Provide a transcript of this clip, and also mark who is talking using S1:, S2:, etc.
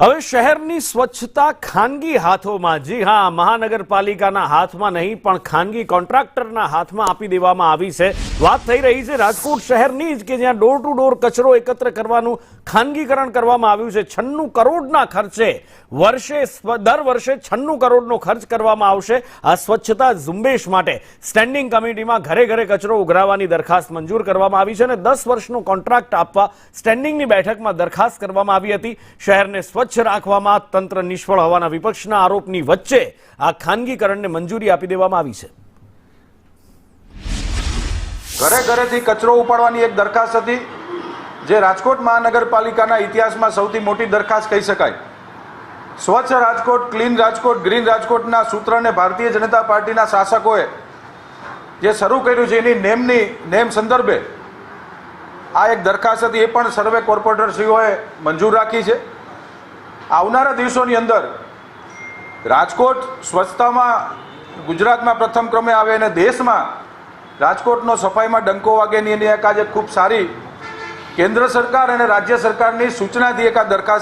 S1: હવે શહેરની સ્વચ્છતા ખાનગી હાથોમાં, જી હા, મહાનગરપાલિકાના હાથમાં નહીં પણ ખાનગી કોન્ટ્રાક્ટરના હાથમાં આપી દેવામાં આવી છે। વાત થઈ રહી છે રાજકોટ શહેરની જ, કે જ્યાં ડોર ટુ ડોર કચરો એકત્ર કરવાનું ખાનગીકરણ કરવામાં આવ્યું છે। 96 કરોડના ખર્ચે દર વર્ષે 96 કરોડનો ખર્ચ કરવામાં આવશે આ સ્વચ્છતા ઝુંબેશ માટે। સ્ટેન્ડિંગ કમિટીમાં ઘરે ઘરે કચરો ઉઘરાવવાની દરખાસ્ત મંજૂર કરવામાં આવી છે અને 10 વર્ષનો કોન્ટ્રાક્ટ આપવા સ્ટેન્ડિંગની બેઠકમાં દરખાસ્ત કરવામાં આવી હતી। શહેરને સ્વચ્છ રાખવામાં તંત્ર નિષ્ફળ હોવાના વિપક્ષના આરોપની વચ્ચે આ ખાનગીકરણને મંજૂરી આપી દેવામાં આવી છે।
S2: ઘરે ઘરેથી કચરો ઉપાડવાની એક દરખાસ્ત હતી, જે રાજકોટ મહાનગરપાલિકાના ઇતિહાસમાં સૌથી મોટી દરખાસ્ત કહી શકાય। સ્વચ્છ રાજકોટ, ક્લીન રાજકોટ, ગ્રીન રાજકોટના સૂત્રને ભારતીય જનતા પાર્ટીના શાસકોએ જે શરૂ કર્યું છે એની નેમ સંદર્ભે આ એક દરખાસ્ત હતી, એ પણ સર્વે કોર્પોરેટરશ્રીઓએ મંજૂર રાખી છે। આવનારા દિવસોની અંદર રાજકોટ સ્વચ્છતામાં ગુજરાતમાં પ્રથમ ક્રમે આવે અને દેશમાં રાજકોટનો સફાઈમાં ડંકો વાગેની એની એક આજે ખૂબ સારી કેન્દ્ર સરકાર અને રાજ્ય સરકારની સૂચનાથી એક આ દરખાસ્ત